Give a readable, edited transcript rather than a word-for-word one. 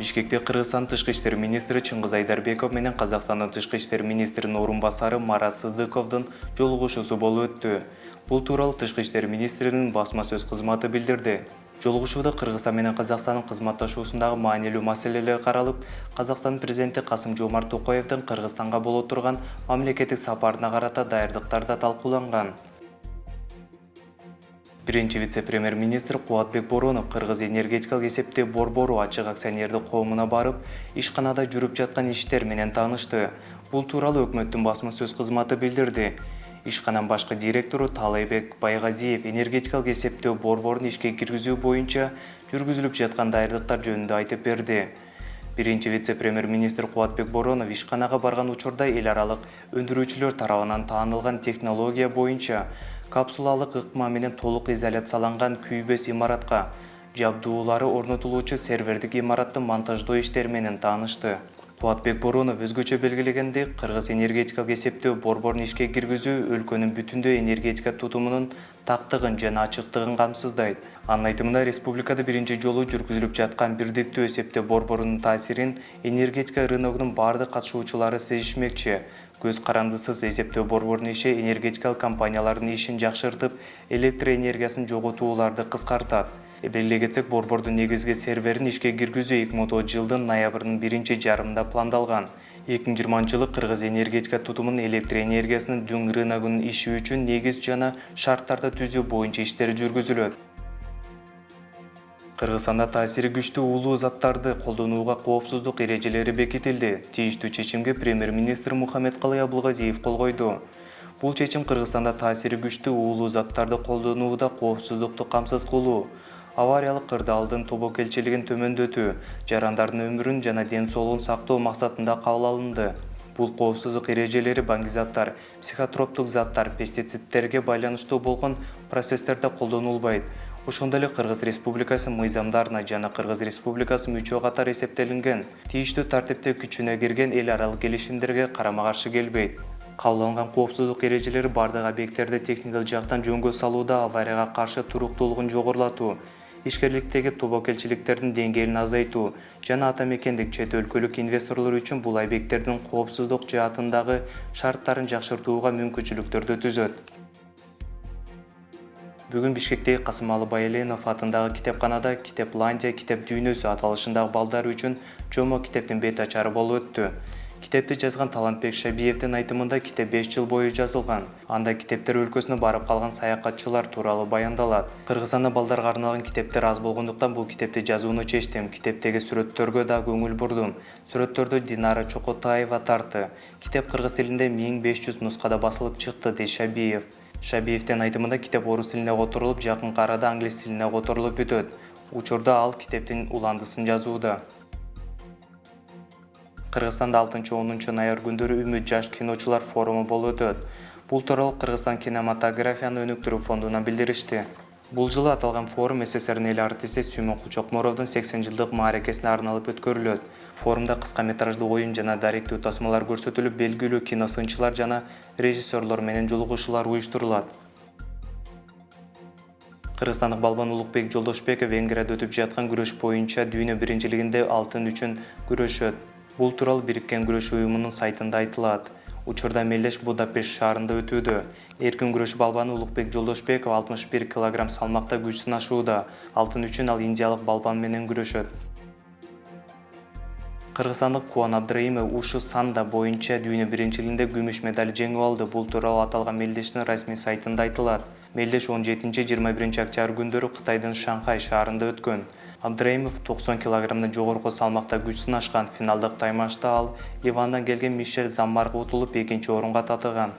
Бишкекте Кыргызстан тышкы иштер министри Чыңгыз Айдарбеков менен Казакстандын тышкы иштер министринин орун басары Марат Сыздыковдун жолугушуусу болуп өттү. Бул тууралуу тышкы иштер министринин басма сөз кызматы билдирди. Жолугушууда Кыргызстан менен Казакстандын кызматташуусундагы маанилүү маселелер каралып, Казакстан президенти Касым-Жомарт Токаевдин Кыргызстанга боло турган мамлекеттик сапарына карата даярдыктар да талкууланган. Биринчи вице-премьер-министр Кубатбек Боронов Кыргыз энергетикалык эсептөө борбору ачык акционердик коомуна барып, ишканада жүрүп жаткан иштер менен таанышты. Бул тууралуу өкмөттүн басма сөз кызматы билдирди. Ишкананын башкы директору Талайбек Байгазиев энергетикалык эсептөө борборун ишке киргизүү боюнча жүргүзүлүп жаткан даярдыктар жөнүндө айтып берди. Биринчи вице-премьер-министр Кубатбек Боронов ишканага барган учурда эл аралык өндүрүүчүлөр тарабынан таанылган технология боюнча капсулалык ыкма менен толук изоляцияланган күйбөс имаратка жабдуулары орнотулуучу сервердик имараттын монтаждоо иштери менен таанышты. Кубатбек Боронов өзгөчө белгилегендей, Кыргыз энергетикалык эсептөө борборун ишке киргизүү өлкөнүн бүтүндөй энергетика тутумунун тактыгын жана ачыктыгын камсыздайт. Анын айтымында, республикада биринчи жолу жүргүзүлүп жаткан бирдиктүү эсептөө борборунун таасирин энергетика рыногунун бардык катышуучулары сезишмекчи. Көз карандысыз эсептөө борборунун иши энергетикалык компаниялардын ишин жакшыртып, электр энергиясын жоготууларды кыскартат. Белгилей кетсек, борбордун негизги серверин ишке киргизүү 2010 жылдын ноябрынын биринчи жарымында пландалган. 2020 жылы Кыргыз энергетика тутумунун электр энергиясынын дүң рыногунун иши үчүн негиз жана шарттарды түзүү боюнча иштер жүргүзүлөт. Кыргызстанда таасири күчтүү уулуу заттарды колдонууга коопсуздук эрежелери бекитилди. Тийиштүү чечимге премьер-министр Мухаммедкалый Абылгазиев кол койду. Бул чечим Кыргызстанда таасири күчтүү уулуу заттарды колдонууда коопсуздукту камсыз кылуу, авариялык кырдаалдын тобокелчилигин төмөндөтүү, жарандардын өмүрүн жана ден соолугун сактоо максатында кабыл алынды. Бул коопсуздук эрежелери баңгизаттар, психотроптук заттар, пестицидтерге байланыштуу болгон процесстерде колдонулбайт. Ошондой эле Кыргыз Республикасынын мыйзамдарына жана Кыргыз Республикасынын мүчө катары эсептелинген, тийиштүү тартипте күчүнө кирген эл аралык келишимдерге карама-каршы келбейт. Кабыл алынган коопсуздук эрежелери бардык объекттерди техникалык жактан жөнгө салууда аварияга каршы туруктуулугун жогорулатуу, ишкерликтеги тобокелчиликтердин деңгээлин азайтуу жана ата мекендик чет өлкөлүк инвесторлор үчүн бул объекттердин коопсуздук жаатындагы шарттарын жакшыртууга мүмкүнчүлүктөрдү түзөт. Бүгүн Бишкектеги Касымалы Байеленов атындагы китепканада Китепландия китеп дүйнөсү аталышындагы балдар үчүн чомо китептин бет ачары болуп өттү. Китепти жазган Талантбек Шабиевдин айтымында китеп 5 жыл бою жазылган. Анда китептер өлкөсүнө барып калган саякатчылар тууралуу баяндалат. Кыргызстанда балдарга арналган китептер аз болгондуктан бул китепти жазууну чечтим. Китептеги сүрөттөргө да көңүл бурдум. Сүрөттөрдү Динара Чокотаева тартты. Китеп кыргыз тилинде 1500 нускада басылып чыкты, дейт Шабиев. Шабиевдин айтымында китеп орус тилине которулуп, жакынкы арада англис тилине которулуп бүтөт. Учурда ал китептин уландысын жазууда. Кыргызстанда 6-10 ноябрь күндөрү Үмүт жаш киночулар форуму болуп өтөт. Бул тууралуу Кыргызстан кинематографияны өнүктүрүү фондунан билдиришти. Бул жылы аталган форум СССРдин эл артисти Сүймөн Кучокморовдун 80 жылдык мааракесине арналып өткөрүлөт. Форумда кыска метраждуу оюн жана даректүү тасмалар көрсөтүлүп, белгилүү киносынчылар жана режиссерлор менен жолугушуулар уюштурулат. Кыргызстандык балбан Улукбек Жолдошбеков Венгрияда өтүп жаткан күрөш боюнча дүйнө биринчилигинде алтын үчүн күрөшөт. Бул тууралуу Бириккен күрөш уюмунун сайтында айтылат. Учурда мелдеш Будапешт шаарында өтүүдө. Эркин күрөш балбаны Улукбек Жолдошбеков 61 кг салмакта күч сынашууда. Алтын үчүн ал индиялык балбан менен күрөшөт. Кыргызстандык Кубан Абдраимов ушу санда боюнча дүйнө биринчилигинде күмүш медаль жеңип алды. Бул тууралуу аталган мелдештин расмий сайтында айтылат. Мелдеш 17-21 октябрь күндөрү Кытайдын Шанхай шаарында өткөн. Абдраимов 90 кг жогорку салмакта күч сынашкан. Финалдык таймашта ал Ливандан келген Мишель Заммарга утулуп, экинчи орунга татыган.